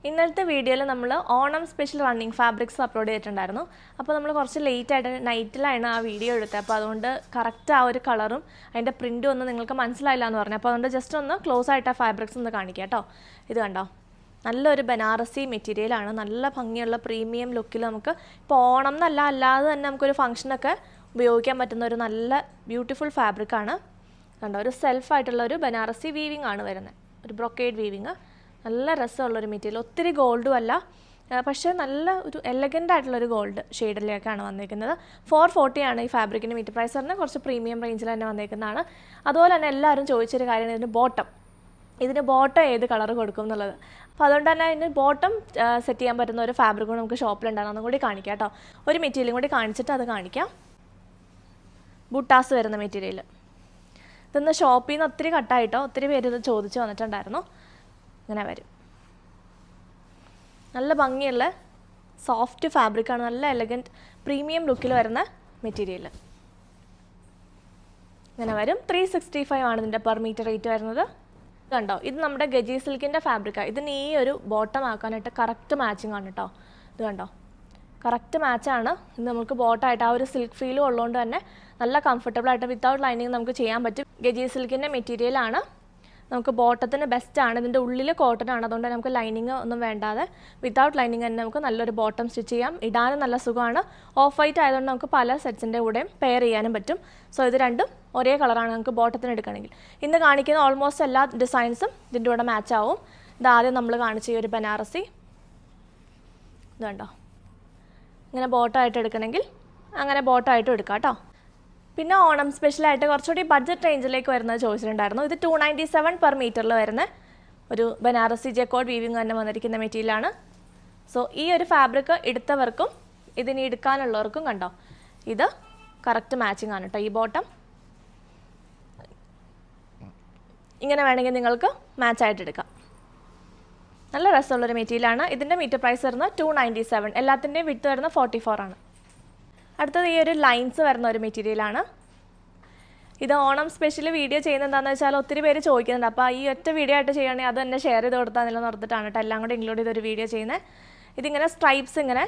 ഇന്നലത്തെ വീഡിയോയിൽ നമ്മൾ Onam special running fabrics upload ചെയ്തിട്ടുണ്ടായിരുന്നു. അപ്പോൾ നമ്മൾ കുറച്ച് ലേറ്റ് ആയിട്ട് നൈറ്റിലാണ് ആ വീഡിയോ എടുത്തത്. അപ്പോൾ അതുകൊണ്ട് കറക്റ്റ് ആ ഒരു കളറും അതിൻ്റെ പ്രിൻറ്റും ഒന്നും നിങ്ങൾക്ക് മനസ്സിലായില്ല എന്ന് പറഞ്ഞു. അപ്പോൾ അതുകൊണ്ട് ജസ്റ്റ് ഒന്ന് ക്ലോസ് ആയിട്ട് ആ ഫാബ്രിക്സ് ഒന്ന് കാണിക്കാം കേട്ടോ. ഇത് കണ്ടോ, നല്ലൊരു ബനാറസി മെറ്റീരിയലാണ്, നല്ല ഭംഗിയുള്ള പ്രീമിയം ലുക്കിൽ നമുക്ക് ഇപ്പോൾ ഓണം എന്നല്ല അല്ലാതെ തന്നെ നമുക്കൊരു ഫംഗ്ഷനൊക്കെ ഉപയോഗിക്കാൻ പറ്റുന്ന ഒരു നല്ല ബ്യൂട്ടിഫുൾ ഫാബ്രിക്കാണ്. കണ്ടോ, ഒരു സെൽഫായിട്ടുള്ള ഒരു ബനാറസി വീവിങ് ആണ് വരുന്നത്, ഒരു ബ്രൊക്കേഡ് വീവിങ്. നല്ല രസമുള്ളൊരു മെറ്റീരിയൽ, ഒത്തിരി ഗോൾഡും അല്ല, പക്ഷേ നല്ല ഒരു എലഗൻ്റ് ആയിട്ടുള്ളൊരു ഗോൾഡ് ഷെയ്ഡിലേക്കാണ് വന്നിരിക്കുന്നത്. 440 ആണ് ഈ ഫാബ്രിക്കിൻ്റെ മീറ്റർ പ്രൈസ് പറഞ്ഞാൽ കുറച്ച് പ്രീമിയം റേഞ്ചിൽ തന്നെ വന്നിരിക്കുന്നതാണ്. അതുപോലെ തന്നെ എല്ലാവരും ചോദിച്ചൊരു കാര്യമാണ് ഇതിന് ബോട്ടം ഏത് കളർ കൊടുക്കും എന്നുള്ളത്. അപ്പോൾ അതുകൊണ്ട് തന്നെ ഇതിന് ബോട്ടം സെറ്റ് ചെയ്യാൻ പറ്റുന്ന ഒരു ഫാബ്രിക്കും നമുക്ക് ഷോപ്പിലുണ്ടാകും. അതും കൂടി കാണിക്കാം കേട്ടോ. ഒരു മെറ്റീരിയലും കൂടി കാണിച്ചിട്ട് അത് കാണിക്കാം. ബുട്ടാസ് വരുന്ന മെറ്റീരിയൽ, ഇതൊന്ന് ഷോപ്പിൽ നിന്ന് ഒത്തിരി കട്ടായിട്ടോ, ഒത്തിരി പേര് ഇത് ചോദിച്ച് വന്നിട്ടുണ്ടായിരുന്നു. ഇങ്ങനെ വരും, നല്ല ഭംഗിയുള്ള സോഫ്റ്റ് ഫാബ്രിക്കാണ്, നല്ല എലഗൻറ്റ് പ്രീമിയം ലുക്കിൽ വരുന്ന മെറ്റീരിയൽ. ഇങ്ങനെ വരും. 365 ആണ് ഇതിൻ്റെ പെർ മീറ്റർ റേറ്റ് വരുന്നത്. കണ്ടോ, ഇത് നമ്മുടെ ഗജി സിൽക്കിൻ്റെ ഫാബ്രിക്കാണ്. ഇതിന് ഈ ഒരു ബോട്ടം ആക്കാനായിട്ട് കറക്റ്റ് മാച്ചിങ് ആണ് കേട്ടോ. ഇത് കണ്ടോ, കറക്റ്റ് മാച്ചാണ്. ഇത് നമുക്ക് ബോട്ടമായിട്ട് ആ ഒരു സിൽക്ക് ഫീലും ഉള്ളതുകൊണ്ട് തന്നെ നല്ല കംഫർട്ടബിളായിട്ട് വിത്തൗട്ട് ലൈനിങ് നമുക്ക് ചെയ്യാൻ പറ്റും. ഗജി സിൽക്കിൻ്റെ മെറ്റീരിയലാണ്, നമുക്ക് ബോട്ടത്തിന് ബെസ്റ്റാണ്. ഇതിൻ്റെ ഉള്ളിൽ കോട്ടൺ ആണ്, അതുകൊണ്ട് നമുക്ക് ലൈനിങ് ഒന്നും വേണ്ടാതെ വിത്തൗട്ട് ലൈനിങ് തന്നെ നമുക്ക് നല്ലൊരു ബോട്ടം സ്റ്റിച്ച് ചെയ്യാം. ഇടാനും നല്ല സുഖമാണ്. ഓഫ് വൈറ്റ് ആയതുകൊണ്ട് നമുക്ക് പല സെറ്റ്സിൻ്റെ കൂടെയും പെയർ ചെയ്യാനും പറ്റും. സോ ഇത് രണ്ടും ഒരേ കളറാണ് നമുക്ക് ബോട്ടത്തിന് എടുക്കണമെങ്കിൽ. ഇന്ന് കാണിക്കുന്ന ഓൾമോസ്റ്റ് എല്ലാ ഡിസൈൻസും ഇതിൻ്റെ കൂടെ മാച്ച് ആവും. ഇതാദ്യം നമ്മൾ കാണിച്ച ഈ ഒരു ബനാറസി, ഇത് കണ്ടോ, ഇങ്ങനെ ബോട്ടമായിട്ട് എടുക്കണമെങ്കിൽ അങ്ങനെ ബോട്ടമായിട്ടും എടുക്കാം കേട്ടോ. പിന്നെ ഓണം സ്പെഷ്യലായിട്ട് കുറച്ചുകൂടി ബഡ്ജറ്റ് റേഞ്ചിലേക്ക് വരുന്നത് ചോദിച്ചിട്ടുണ്ടായിരുന്നു. ഇത് 297 പെർ മീറ്ററിൽ വരുന്ന ഒരു ബനാറസി ജക്കോഡ് വീവിങ് തന്നെ വന്നിരിക്കുന്ന മെറ്റീരിയലാണ്. സോ ഈ ഒരു ഫാബ്രിക് എടുത്തവർക്കും ഇതിന് എടുക്കാനുള്ളവർക്കും കണ്ടോ, ഇത് കറക്റ്റ് മാച്ചിങ് ആണ് കേട്ടോ. ഈ ബോട്ടം ഇങ്ങനെ വേണമെങ്കിൽ നിങ്ങൾക്ക് മാച്ചായിട്ട് എടുക്കാം. നല്ല രസമുള്ളൊരു മെറ്റീരിയലാണ്. ഇതിൻ്റെ മീറ്റർ പ്രൈസ് വരുന്നത് 297. എല്ലാത്തിൻ്റെയും വിട്ട് വരുന്നത് 44 ആണ്. അടുത്തത് ഈ ഒരു ലൈൻസ് വരുന്ന ഒരു മെറ്റീരിയലാണ്. ഇത് ഓണം സ്പെഷ്യൽ വീഡിയോ ചെയ്യുന്നത് എന്താണെന്ന് വെച്ചാൽ ഒത്തിരി പേര് ചോദിക്കുന്നുണ്ട്. അപ്പോൾ ഈ ഒറ്റ വീഡിയോ ആയിട്ട് ചെയ്യുകയാണെങ്കിൽ അത് തന്നെ ഷെയർ ചെയ്ത് കൊടുത്താൽ നില നിർത്തിയിട്ടാണ് കേട്ടോ എല്ലാം കൂടെ ഇൻക്ലൂഡ് ചെയ്തൊരു വീഡിയോ ചെയ്യുന്നത്. ഇതിങ്ങനെ സ്ട്രൈപ്സ് ഇങ്ങനെ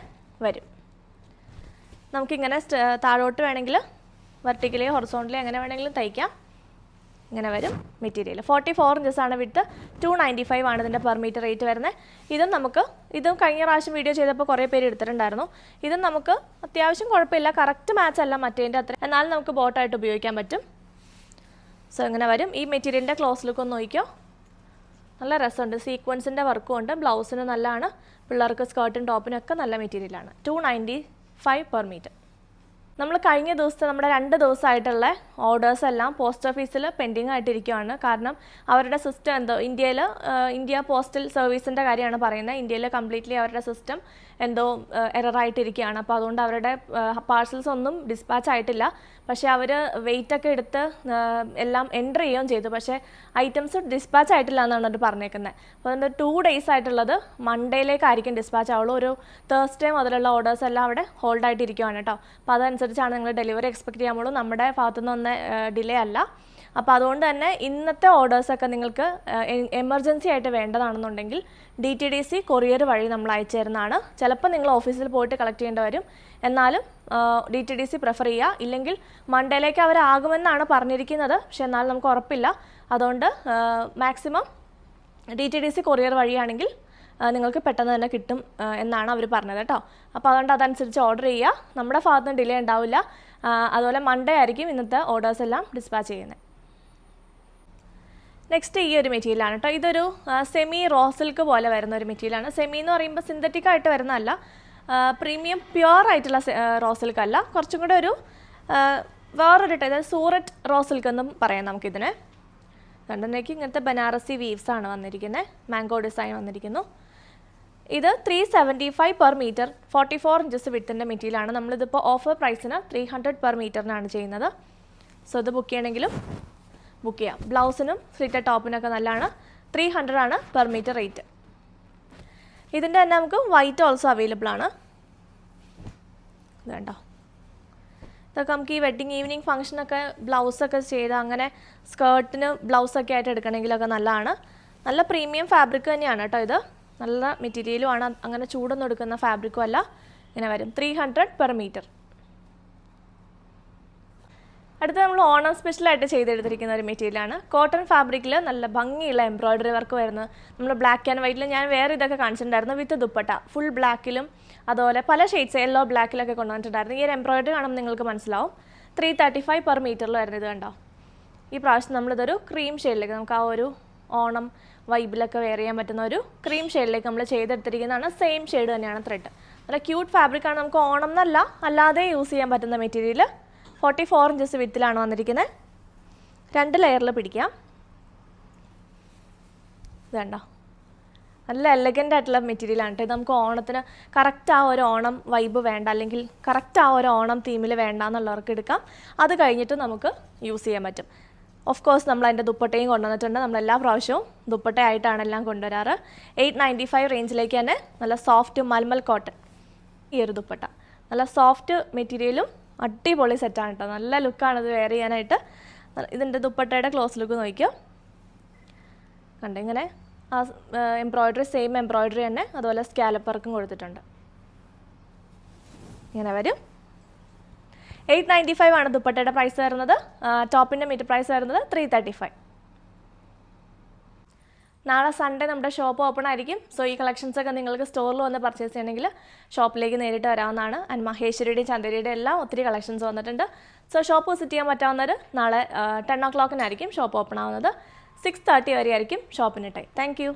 വരും. നമുക്കിങ്ങനെ താഴോട്ട് വേണമെങ്കിൽ വെർട്ടിക്കലി ഹൊറിസോണ്ടലി എങ്ങനെ വേണമെങ്കിലും തയ്ക്കാം. ഇങ്ങനെ വരും മെറ്റീരിയൽ. 44 ഇഞ്ചസാണ് വിട്ട്. 295 ആണ് ഇതിൻ്റെ പെർ മീറ്റർ റേറ്റ് വരുന്നത്. ഇതും കഴിഞ്ഞ പ്രാവശ്യം വീഡിയോ ചെയ്തപ്പോൾ കുറേ പേര് എടുത്തിട്ടുണ്ടായിരുന്നു. ഇതും നമുക്ക് അത്യാവശ്യം കുഴപ്പമില്ല, കറക്റ്റ് മാച്ച് അല്ല മറ്റേതിൻ്റെ അത്ര, എന്നാലും നമുക്ക് ബോട്ടായിട്ട് ഉപയോഗിക്കാൻ പറ്റും. സോ ഇങ്ങനെ വരും. ഈ മെറ്റീരിയലിൻ്റെ ക്ലോസ് ലുക്ക് ഒന്ന് നോക്കിയോ, നല്ല രസമുണ്ട്. സീക്വൻസിൻ്റെ വർക്കും ഉണ്ട്. ബ്ലൗസിന് നല്ലതാണ്, പിള്ളേർക്ക് സ്കേർട്ടും ടോപ്പിനും ഒക്കെ നല്ല മെറ്റീരിയലാണ്. 295 പെർ മീറ്റർ. നമ്മൾ കഴിഞ്ഞ ദിവസത്തെ നമ്മുടെ 2 ദിവസമായിട്ടുള്ള ഓർഡേഴ്സ് എല്ലാം പോസ്റ്റ് ഓഫീസിൽ പെൻഡിങ് ആയിട്ടിരിക്കുകയാണ്. കാരണം അവരുടെ സിസ്റ്റം എന്തോ ഇന്ത്യ പോസ്റ്റൽ സർവീസിൻ്റെ കാര്യമാണ് പറയുന്നത്. ഇന്ത്യയിൽ കംപ്ലീറ്റ്ലി അവരുടെ സിസ്റ്റം എന്തോ എററായിട്ടിരിക്കുകയാണ്. അപ്പോൾ അതുകൊണ്ട് അവരുടെ പാഴ്സൽസ് ഒന്നും ഡിസ്പാച്ച് ആയിട്ടില്ല. പക്ഷേ അവർ വെയിറ്റ് ഒക്കെ എടുത്ത് എല്ലാം എൻ്റർ ചെയ്യുകയും ചെയ്തു. പക്ഷേ ഐറ്റംസ് ഡിസ്പാച്ച് ആയിട്ടില്ല എന്നാണ് അവർ പറഞ്ഞേക്കുന്നത്. അപ്പോൾ അതുകൊണ്ട് 2 ഡേയ്സ് ആയിട്ടുള്ളത് മൺഡേയിലേക്കായിരിക്കും ഡിസ്പാച്ച് ആവുള്ളൂ. ഒരു തേഴ്സ്ഡേ മുതലുള്ള ഓർഡേഴ്സ് എല്ലാം അവിടെ ഹോൾഡ് ആയിട്ടിരിക്കുകയാണ് കേട്ടോ. അപ്പോൾ അതനുസരിച്ചാണ് നിങ്ങൾ ഡെലിവറി എക്സ്പെക്ട് ചെയ്യാമുള്ളൂ. നമ്മുടെ ഭാഗത്തുനിന്ന് ഒന്ന് ഡിലേ അല്ല. അപ്പോൾ അതുകൊണ്ട് തന്നെ ഇന്നത്തെ ഓർഡേഴ്സൊക്കെ നിങ്ങൾക്ക് എമർജൻസി ആയിട്ട് വേണ്ടതാണെന്നുണ്ടെങ്കിൽ DTDC കൊറിയർ വഴി നമ്മൾ അയച്ചു തരുന്നതാണ്. ചിലപ്പോൾ നിങ്ങൾ ഓഫീസിൽ പോയിട്ട് കളക്ട് ചെയ്യേണ്ടി വരും, എന്നാലും DTDC പ്രിഫർ ചെയ്യുക. ഇല്ലെങ്കിൽ മൺഡേയിലേക്ക് അവരാകുമെന്നാണ് പറഞ്ഞിരിക്കുന്നത്, പക്ഷേ എന്നാലും നമുക്ക് ഉറപ്പില്ല. അതുകൊണ്ട് മാക്സിമം DTDC കൊറിയർ വഴിയാണെങ്കിൽ നിങ്ങൾക്ക് പെട്ടെന്ന് തന്നെ കിട്ടും എന്നാണ് അവർ പറഞ്ഞത് കേട്ടോ. അപ്പോൾ അതുകൊണ്ട് അതനുസരിച്ച് ഓർഡർ ചെയ്യുക. നമ്മുടെ ഭാഗത്തുനിന്ന് ഡിലേ ഉണ്ടാവില്ല. അതുപോലെ മൺഡേ ആയിരിക്കും ഇന്നത്തെ ഓർഡേഴ്സ് എല്ലാം ഡിസ്പാച്ച് ചെയ്യുന്നത്. നെക്സ്റ്റ് ഈ ഒരു മെറ്റീരിയലാണ് കേട്ടോ. ഇതൊരു സെമി റോ സിൽക്ക് പോലെ വരുന്ന ഒരു മെറ്റീരിയലാണ്. സെമി എന്ന് പറയുമ്പോൾ സിന്തറ്റിക് ആയിട്ട് വരുന്നതല്ല, പ്രീമിയം പ്യുവർ ആയിട്ടുള്ള റോ സിൽക്ക് അല്ല, കുറച്ചും കൂടെ ഒരു വേറൊരു ടൈപ്പ്, സൂററ്റ് റോ സിൽക്ക് എന്നും പറയാം നമുക്കിതിനെ. കണ്ടെന്നേക്ക് ഇങ്ങനത്തെ ബനാറസി വീവ്സ് ആണ് വന്നിരിക്കുന്നത്, മാംഗോ ഡിസൈൻ വന്നിരിക്കുന്നു. ഇത് 375 പെർ മീറ്റർ, 44 ഇഞ്ചസ് വിട്ടിൻ്റെ മെറ്റീരിയലാണ്. നമ്മളിതിപ്പോൾ ഓഫർ പ്രൈസിന് 300 പെർ മീറ്ററിനാണ് ചെയ്യുന്നത്. സോ ഇത് ബുക്ക് ചെയ്യണമെങ്കിലും ബുക്ക് ചെയ്യാം. ബ്ലൗസിനും സ്ലിറ്റഡ് ടോപ്പിനൊക്കെ നല്ലതാണ്. 300 ആണ് പെർ മീറ്റർ റേറ്റ്. ഇതിൻ്റെ തന്നെ നമുക്ക് വൈറ്റ് ഓൾസോ അവൈലബിൾ ആണ്. ഇത് കണ്ടോ, ഇതൊക്കെ നമുക്ക് ഈ വെഡ്ഡിങ് ഈവനിങ് ഫംഗ്ഷനൊക്കെ ബ്ലൗസൊക്കെ ചെയ്ത് അങ്ങനെ സ്കേർട്ടിന് ബ്ലൗസൊക്കെ ആയിട്ട് എടുക്കണമെങ്കിലൊക്കെ നല്ലതാണ്. നല്ല പ്രീമിയം ഫാബ്രിക് തന്നെയാണ് കേട്ടോ. ഇത് നല്ല മെറ്റീരിയലുമാണ്, അങ്ങനെ ചൂടൊന്നും എടുക്കുന്ന ഫാബ്രിക്കും അല്ല. ഇങ്ങനെ വരും 300 per meter. അടുത്ത നമ്മൾ ഓണം സ്പെഷ്യലായിട്ട് ചെയ്തെടുത്തിരിക്കുന്ന ഒരു മെറ്റീരിയലാണ്. കോട്ടൺ ഫാബ്രിക്കിൽ നല്ല ഭംഗിയുള്ള എംബ്രോയ്ഡറി വർക്ക് വരുന്നത്. നമ്മൾ ബ്ലാക്ക് ആൻഡ് വൈറ്റിൽ ഞാൻ വേറെ ഇതൊക്കെ കാണിച്ചിട്ടുണ്ടായിരുന്നു വിത്ത് ദുപ്പട്ട. ഫുൾ ബ്ലാക്കിലും അതുപോലെ പല ഷെയ്ഡ്സ് യെല്ലോ ബ്ലാക്കിലൊക്കെ കൊണ്ടുവന്നിട്ടുണ്ടായിരുന്നു. ഈ ഒരു എംബ്രോയ്ഡറി കാണുമ്പോൾ നിങ്ങൾക്ക് മനസ്സിലാവും. 335 per meter വരുന്നത് ഇത് കണ്ടോ. ഈ പ്രാവശ്യം നമ്മളിതൊരു ക്രീം ഷെയ്ഡിലേക്ക്, നമുക്ക് ആ ഒരു ഓണം വൈബിലൊക്കെ വെയർ ചെയ്യാൻ പറ്റുന്ന ഒരു ക്രീം ഷെയ്ഡിലേക്ക് നമ്മൾ ചെയ്തെടുത്തിരിക്കുന്നതാണ്. സെയിം ഷെയ്ഡ് തന്നെയാണ് ത്രെഡ്. നല്ല ക്യൂട്ട് ഫാബ്രിക്കാണ്. നമുക്ക് ഓണം എന്നല്ല അല്ലാതെ യൂസ് ചെയ്യാൻ പറ്റുന്ന മെറ്റീരിയൽ. 44 inches വിത്തിലാണ് വന്നിരിക്കുന്നത്. 2 ലെയറിൽ പിടിക്കാം. ഇത് കണ്ടോ, നല്ല എലഗൻ്റ് ആയിട്ടുള്ള മെറ്റീരിയലാണ് കേട്ടോ. ഇത് നമുക്ക് ഓണത്തിന് കറക്റ്റ് ആ ഒരു ഓണം വൈബ് വേണ്ട, അല്ലെങ്കിൽ കറക്റ്റ് ആ ഒരു ഓണം തീമിൽ വേണ്ട എന്നുള്ളവർക്ക് എടുക്കാം. അത് കഴിഞ്ഞിട്ട് നമുക്ക് യൂസ് ചെയ്യാൻ പറ്റും. ഓഫ് കോഴ്സ് നമ്മൾ അതിൻ്റെ ദുപ്പട്ടയും കൊണ്ടുവന്നിട്ടുണ്ട്. നമ്മളെല്ലാ പ്രാവശ്യവും ദുപ്പട്ടയായിട്ടാണ് എല്ലാം കൊണ്ടുവരാറ്. 895 റേഞ്ചിലേക്ക് തന്നെ നല്ല സോഫ്റ്റ് മൽമൽ കോട്ടൺ ഈ ഒരു ദുപ്പട്ട. നല്ല സോഫ്റ്റ് മെറ്റീരിയലും അടിപൊളി സെറ്റാണ് കേട്ടോ. നല്ല ലുക്കാണ് ഇത് വെയർ ചെയ്യാനായിട്ട്. ഇതിൻ്റെ ദുപ്പട്ടയുടെ ക്ലോസ് ലുക്ക് നോക്കിയോ, കണ്ടോ. ഇങ്ങനെ ആ എംബ്രോയ്ഡറി സെയിം എംബ്രോയ്ഡറി തന്നെ, അതുപോലെ സ്കാലപ്പ് വർക്കും കൊടുത്തിട്ടുണ്ട്. ഇങ്ങനെ വരും. 895 ആണ് ദുപ്പട്ടയുടെ പ്രൈസ് വരുന്നത്. ടോപ്പിൻ്റെ മീറ്റർ പ്രൈസ് വരുന്നത് 335. നാളെ സൺഡേ നമ്മുടെ ഷോപ്പ് ഓപ്പൺ ആയിരിക്കും. സോ ഈ കളക്ഷൻസൊക്കെ നിങ്ങൾക്ക് സ്റ്റോറിൽ വന്ന് പർച്ചേസ് ചെയ്യണമെങ്കിൽ ഷോപ്പിലേക്ക് നേരിട്ട് വരാവുന്നതാണ്. ആൻഡ് മഹേശ്വരിയുടെയും ചന്ദേരിയുടെയും എല്ലാം ഒത്തിരി കളക്ഷൻസ് വന്നിട്ടുണ്ട്. സോ ഷോപ്പ് വിസിറ്റ് ചെയ്യാൻ പറ്റാവുന്നവർ നാളെ 10 o'clock ഷോപ്പ് ഓപ്പൺ ആവുന്നത്. 6:30 വരെ ആയിരിക്കും ഷോപ്പിന് ടൈം. Thank you.